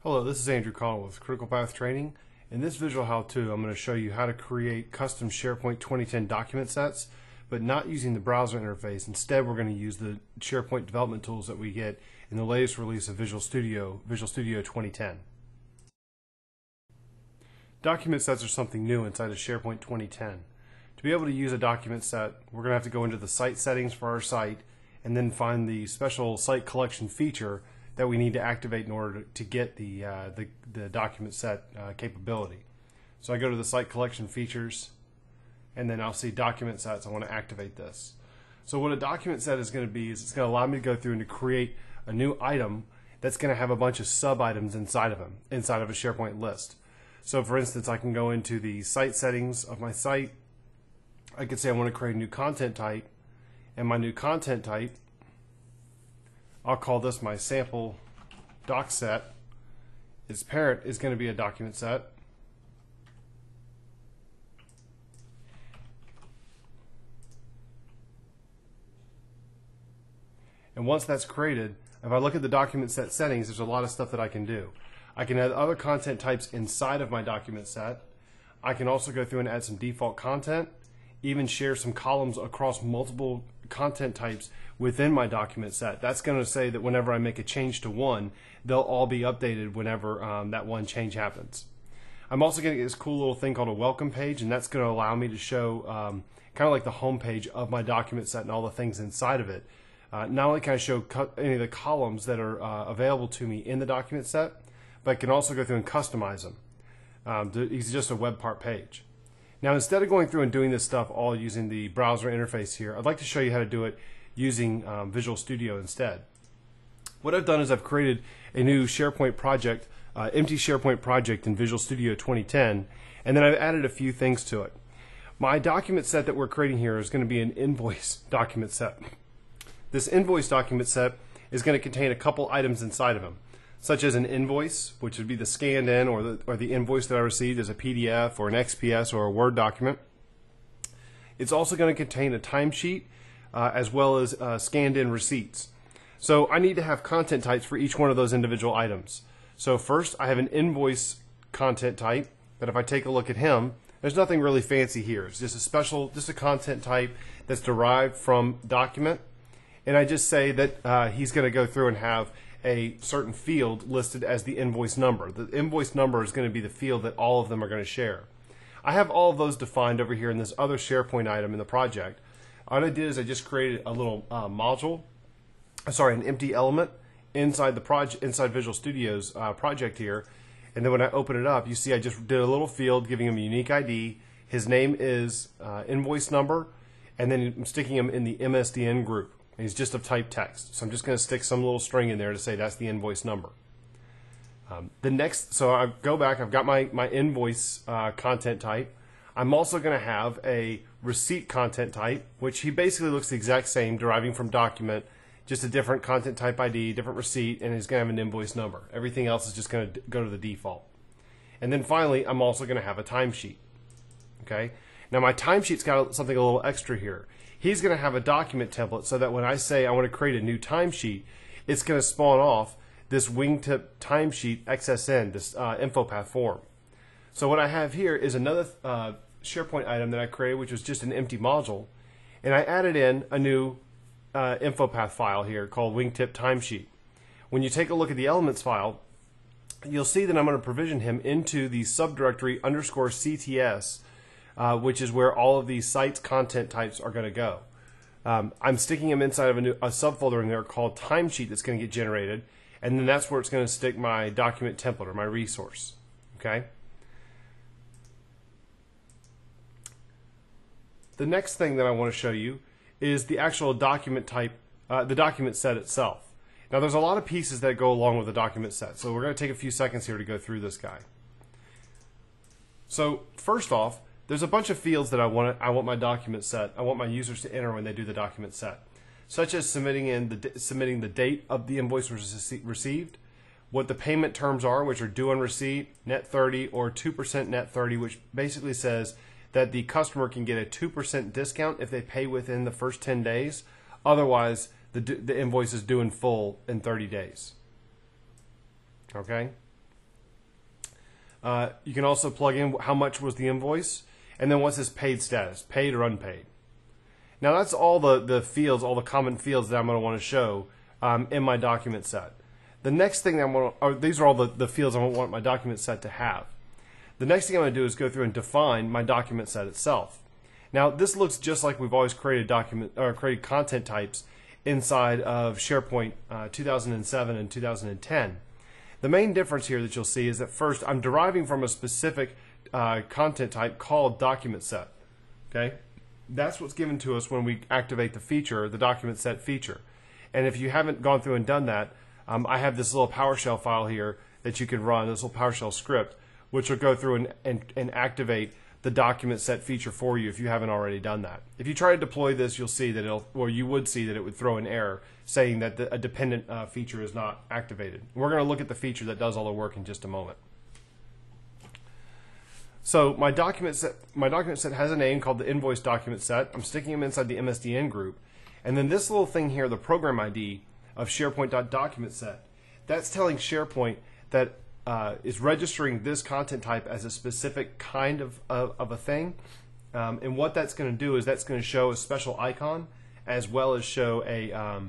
Hello, this is Andrew Connell with Critical Path Training. In this visual how-to, I'm going to show you how to create custom SharePoint 2010 document sets, but not using the browser interface. Instead, we're going to use the SharePoint development tools that we get in the latest release of Visual Studio 2010. Document sets are something new inside of SharePoint 2010. To be able to use a document set, we're going to have to go into the site settings for our site and then find the special site collection feature that we need to activate in order to get the document set capability. So I go to the site collection features, and then I'll see document sets. I want to activate this. So what a document set is going to be is it's going to allow me to go through and to create a new item that's going to have a bunch of sub items inside of them, inside of a SharePoint list. So for instance, I can go into the site settings of my site. I could say I want to create a new content type, and my new content type, I'll call this my sample doc set. Its parent is going to be a document set. And once that's created, if I look at the document set settings, there's a lot of stuff that I can do. I can add other content types inside of my document set. I can also go through and add some default content, even share some columns across multiple content types within my document set. That's going to say that whenever I make a change to one, they'll all be updated whenever that one change happens. I'm also going to get this cool little thing called a welcome page, and that's going to allow me to show kind of like the home page of my document set and all the things inside of it. Not only can I show any of the columns that are available to me in the document set, but I can also go through and customize them. It's just a web part page. Now, instead of going through and doing this stuff all using the browser interface here, I'd like to show you how to do it using Visual Studio instead. What I've done is I've created a new SharePoint project, empty SharePoint project in Visual Studio 2010, and then I've added a few things to it. My document set that we're creating here is going to be an invoice document set. This invoice document set is going to contain a couple items inside of them, such as an invoice, which would be the scanned in or the invoice that I received as a PDF or an XPS or a Word document. It's also going to contain a timesheet as well as scanned in receipts. So I need to have content types for each one of those individual items. So first I have an invoice content type that if I take a look at him, there's nothing really fancy here. It's just a content type that's derived from document. And I just say that he's going to go through and have a certain field listed as the invoice number. The invoice number is going to be the field that all of them are going to share. I have all of those defined over here in this other SharePoint item in the project. All I did is I just created a little an empty element inside the project, inside Visual Studio's project here. And then when I open it up, you see I just did a little field giving him a unique ID. His name is invoice number, and then I'm sticking him in the MSDN group. He's just of type text. So I'm just going to stick some little string in there to say that's the invoice number. So I go back, I've got my invoice content type. I'm also going to have a receipt content type, which he basically looks the exact same, deriving from document, just a different content type ID, different receipt, and he's going to have an invoice number. Everything else is just going to go to the default. And then finally, I'm also going to have a timesheet. Okay? Now my timesheet's got something a little extra here. He's going to have a document template so that when I say I want to create a new timesheet, it's going to spawn off this wingtip timesheet XSN, this info path form. So what I have here is another SharePoint item that I created, which was just an empty module, and I added in a new info path file here called wingtip timesheet. When you take a look at the elements file, you'll see that I'm going to provision him into the subdirectory _CTS, which is where all of these sites content types are going to go. I'm sticking them inside of a subfolder in there called timesheet that's going to get generated, and then that's where it's going to stick my document template or my resource. Okay. The next thing that I want to show you is the actual document type, the document set itself. Now there's a lot of pieces that go along with the document set, so we're going to take a few seconds here to go through this guy. So first off, there's a bunch of fields that I want my document set. I want my users to enter when they do the document set, such as submitting the date of the invoice was received, what the payment terms are, which are due on receipt, net 30, or 2% net 30, which basically says that the customer can get a 2% discount if they pay within the first 10 days. Otherwise, the invoice is due in full in 30 days. Okay? You can also plug in how much was the invoice, and then what's his paid status, paid or unpaid. Now that's all the fields, all the common fields that I'm going to want to show in my document set. The next thing that I'm going to, these are all the fields I want my document set to have. The next thing I'm going to do is go through and define my document set itself. Now this looks just like we've always created created content types inside of SharePoint 2007 and 2010. The main difference here that you'll see is that first I'm deriving from a specific content type called document set. Okay, that's what's given to us when we activate the feature, the document set feature. And if you haven't gone through and done that, I have this little PowerShell file here that you can run, this little PowerShell script, which will go through and activate the document set feature for you if you haven't already done that. If you try to deploy this, you'll see that you would see that it would throw an error saying that a dependent feature is not activated. We're going to look at the feature that does all the work in just a moment. So my document set has a name called the invoice document set. I'm sticking them inside the MSDN group. And then this little thing here, the program ID of SharePoint.document set, that's telling SharePoint that is registering this content type as a specific kind of a thing. And what that's going to do is that's going to show a special icon as well as show a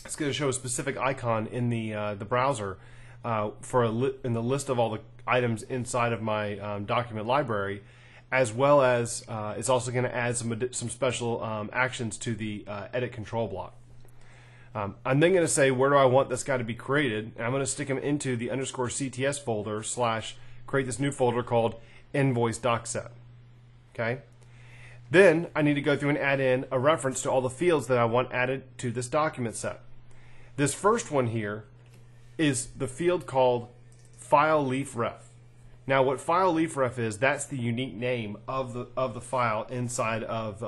it's going to show a specific icon in the browser in the list of all the items inside of my document library, as well as it's also going to add some special actions to the edit control block. I'm then going to say where do I want this guy to be created, and I'm going to stick him into the _CTS folder / create this new folder called invoice doc set. Okay. Then I need to go through and add in a reference to all the fields that I want added to this document set. This first one here is the field called file leaf ref. Now what file leaf ref is, that's the unique name of the file inside of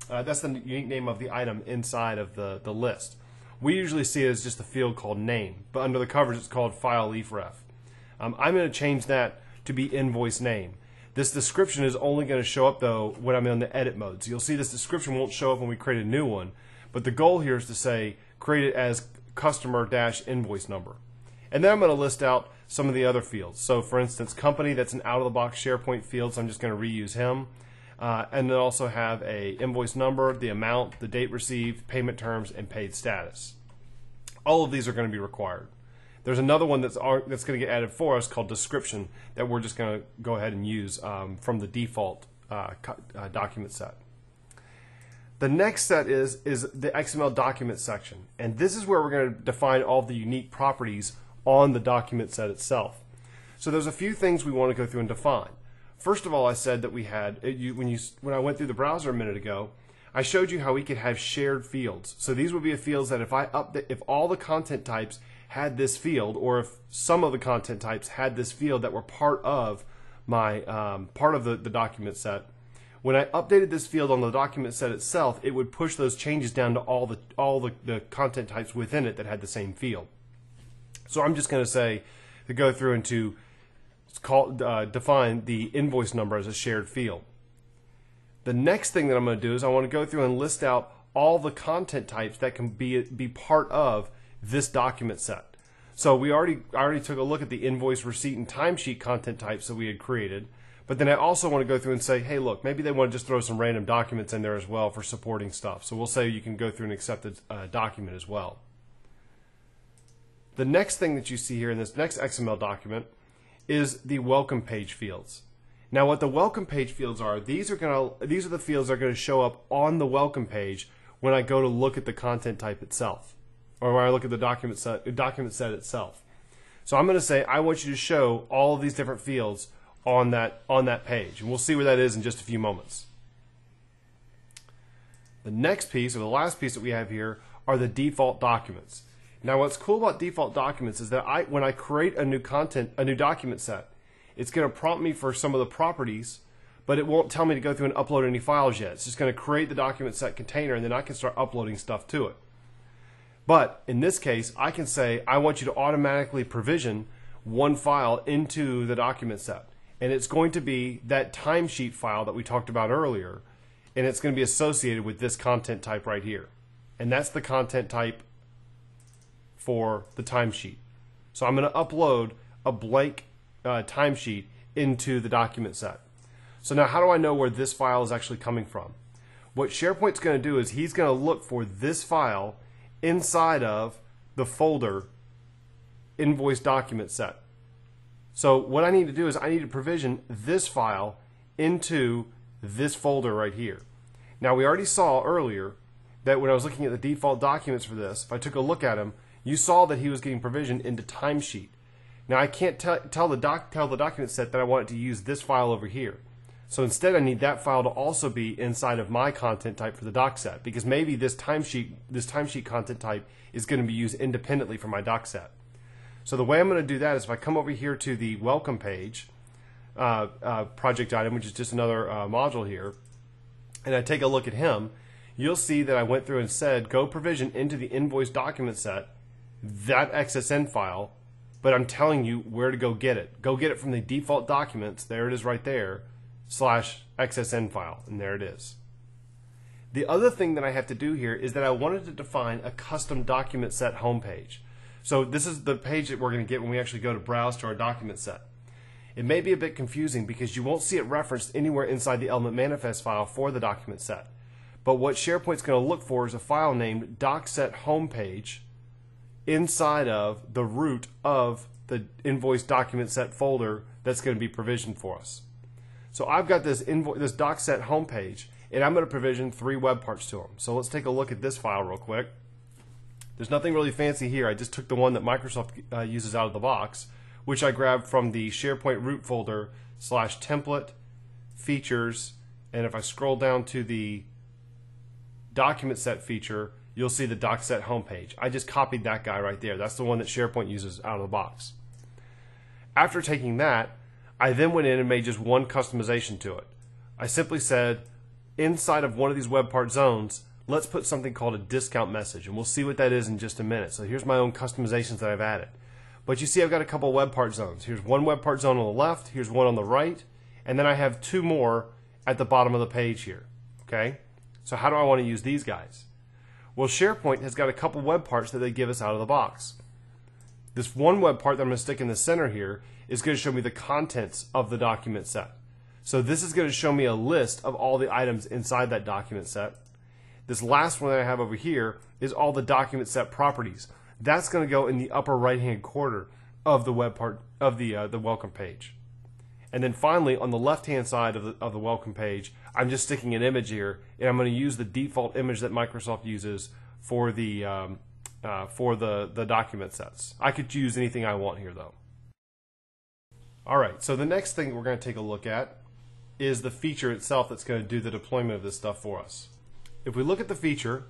that's the unique name of the item inside of the list. We usually see it as just a field called name, but under the covers it's called file leaf ref. I'm going to change that to be invoice name. This description is only going to show up though when I'm in the edit mode. So you'll see this description won't show up when we create a new one, but the goal here is to say create it as customer-invoice number. And then I'm going to list out some of the other fields. So for instance, company, that's an out-of-the-box SharePoint field, so I'm just going to reuse him. And then also have a invoice number, the amount, the date received, payment terms, and paid status. All of these are going to be required. There's another one that's going to get added for us called description that we're just going to go ahead and use from the default document set. The next set is the XML document section, and this is where we're going to define all the unique properties on the document set itself. So there's a few things we want to go through and define. First of all, I said that we had, when I went through the browser a minute ago, I showed you how we could have shared fields. So these would be fields that if all the content types had this field, or if some of the content types had this field that were part of my the document set, when I updated this field on the document set itself, it would push those changes down to all the content types within it that had the same field. So I'm just going to say to go through and to define the invoice number as a shared field. The next thing that I'm going to do is I want to go through and list out all the content types that can be part of this document set. So I already took a look at the invoice, receipt, and timesheet content types that we had created. But then I also want to go through and say, hey, look, maybe they want to just throw some random documents in there as well for supporting stuff. So we'll say you can go through and accept a document as well. The next thing that you see here in this next XML document is the welcome page fields. Now what the welcome page fields are, these are the fields that are going to show up on the welcome page when I go to look at the content type itself, or when I look at the document set itself. So I'm going to say I want you to show all of these different fields on that page, and we'll see where that is in just a few moments. The next piece, or the last piece that we have here, are the default documents. Now what's cool about default documents is that when I create a new document set, it's going to prompt me for some of the properties, but it won't tell me to go through and upload any files yet. It's just going to create the document set container, and then I can start uploading stuff to it. But in this case, I can say I want you to automatically provision one file into the document set, and it's going to be that timesheet file that we talked about earlier, and it's going to be associated with this content type right here, and that's the content type for the timesheet. So I'm going to upload a blank timesheet into the document set. So now how do I know where this file is actually coming from? What SharePoint's going to do is he's going to look for this file inside of the folder invoice document set. So what I need to do is I need to provision this file into this folder right here. Now we already saw earlier that when I was looking at the default documents for this, if I took a look at him, you saw that he was getting provisioned into timesheet. Now I can't tell the document set that I want it to use this file over here. So instead I need that file to also be inside of my content type for the doc set, because maybe this timesheet content type is going to be used independently from my doc set. So the way I'm going to do that is if I come over here to the welcome page project item, which is just another module here, and I take a look at him, you'll see that I went through and said go provision into the invoice document set that XSN file, but I'm telling you where to go get it. Go get it from the default documents, there it is right there, /XSN file, and there it is. The other thing that I have to do here is that I wanted to define a custom document set homepage. So this is the page that we're going to get when we actually go to browse to our document set. It may be a bit confusing because you won't see it referenced anywhere inside the element manifest file for the document set. But what SharePoint's going to look for is a file named docset_homepage inside of the root of the invoice document set folder that's going to be provisioned for us. So I've got this docset homepage, and I'm going to provision 3 web parts to them. So let's take a look at this file real quick. There's nothing really fancy here. I just took the one that Microsoft uses out of the box, which I grabbed from the SharePoint root folder /template features, and if I scroll down to the document set feature, you'll see the docset homepage. I just copied that guy right there. That's the one that SharePoint uses out of the box. After taking that, I then went in and made just one customization to it. I simply said, inside of one of these web part zones, let's put something called a discount message, and we'll see what that is in just a minute. So here's my own customizations that I've added. But you see I've got a couple web part zones. Here's one web part zone on the left, here's one on the right, and then I have 2 more at the bottom of the page here. Okay? So how do I want to use these guys? Well, SharePoint has got a couple web parts that they give us out of the box. This one web part that I'm going to stick in the center here is going to show me the contents of the document set. So this is going to show me a list of all the items inside that document set. This last one that I have over here is all the document set properties. That's going to go in the upper right hand corner of the web part of the welcome page. And then finally on the left hand side of the welcome page, I'm just sticking an image here, and I'm going to use the default image that Microsoft uses for the document sets. I could use anything I want here though. Alright, so the next thing we're going to take a look at is the feature itself that's going to do the deployment of this stuff for us. If we look at the feature,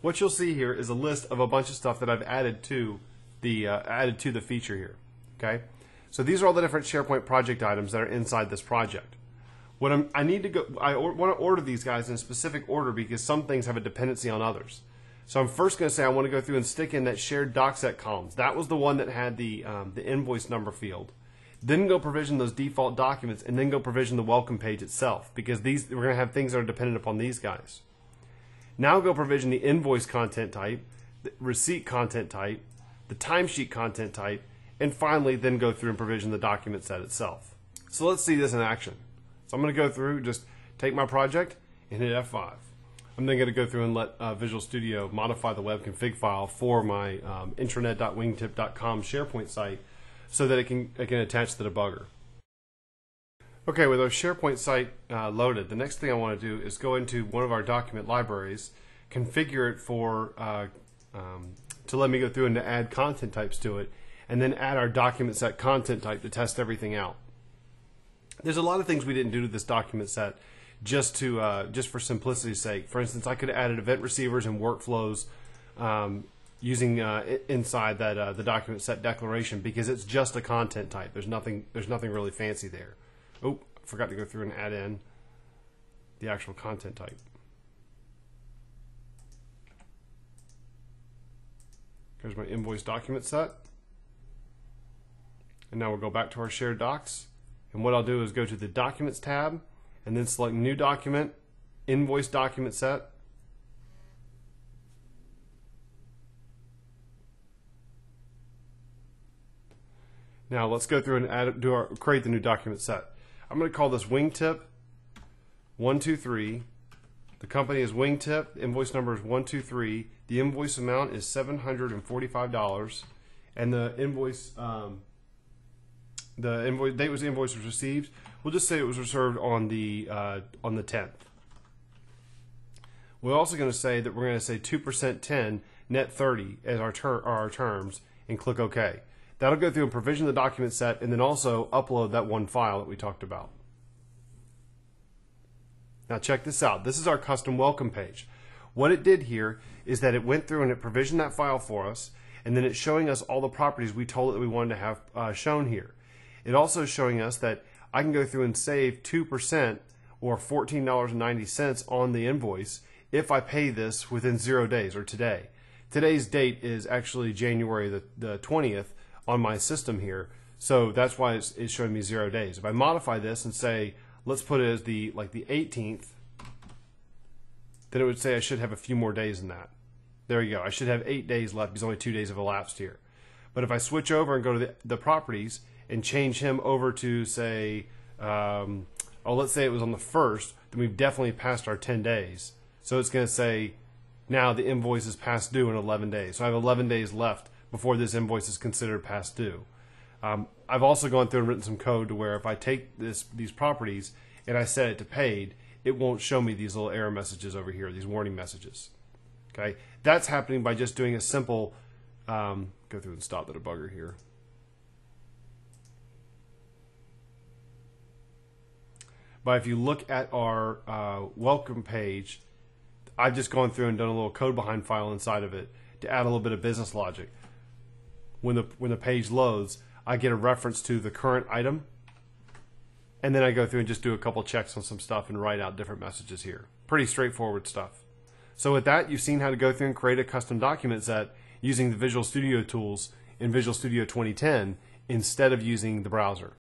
what you'll see here is a list of a bunch of stuff that I've added to the feature here. Okay, so these are all the different SharePoint project items that are inside this project. I want to order these guys in a specific order because some things have a dependency on others. So I'm first going to say I want to go through and stick in that shared docset columns. That was the one that had the invoice number field. Then go provision those default documents, and then go provision the welcome page itself, because we're going to have things that are dependent upon these guys. Now go provision the invoice content type, the receipt content type, the timesheet content type, and finally then go through and provision the document set itself. So let's see this in action. So I'm going to go through, just take my project and hit F5. I'm then going to go through and let Visual Studio modify the web config file for my intranet.wingtip.com SharePoint site so that it can attach to the debugger. Okay, with our SharePoint site loaded, the next thing I want to do is go into one of our document libraries, configure it for to let me go through and to add content types to it, and then add our document set content type to test everything out. There's a lot of things we didn't do to this document set just for simplicity's sake. For instance, I could have added event receivers and workflows using inside that the document set declaration, because it's just a content type. There's nothing really fancy there. Oh, I forgot to go through and add in the actual content type. Here's my invoice document set. And now we'll go back to our shared docs. And what I'll do is go to the Documents tab and then select New Document invoice document set. Now let's go through and create the new document set. I'm going to call this Wingtip 123. The company is Wingtip. The invoice number is 123. The invoice amount is $745, and the invoice date was the invoice was received. We'll just say it was reserved on the 10th. We're also going to say that we're going to say 2% 10, net 30 as our terms, and click OK. That'll go through and provision the document set, and then also upload that one file that we talked about. Now check this out. This is our custom welcome page. What it did here is that it went through and it provisioned that file for us, and then it's showing us all the properties we told it that we wanted to have shown here. It also is showing us that I can go through and save 2% or $14.90 on the invoice if I pay this within 0 days or today. Today's date is actually January the 20th on my system here, so that's why it's showing me 0 days. If I modify this and say, let's put it as the 18th, then it would say I should have a few more days than that. There you go. I should have 8 days left because only 2 days have elapsed here. But if I switch over and go to the properties and change him over to say, let's say it was on the 1st, then we've definitely passed our 10 days. So it's going to say now the invoice is past due in 11 days. So I have 11 days left before this invoice is considered past due. I've also gone through and written some code to where if I take these properties and I set it to paid, it won't show me these little error messages over here, these warning messages. Okay, that's happening by just doing a simple, go through and stop the debugger here. But if you look at our welcome page, I've just gone through and done a little code behind file inside of it to add a little bit of business logic. When the page loads, I get a reference to the current item, and then I go through and just do a couple checks on some stuff and write out different messages here. Pretty straightforward stuff. So with that, you've seen how to go through and create a custom document set using the Visual Studio tools in Visual Studio 2010 instead of using the browser.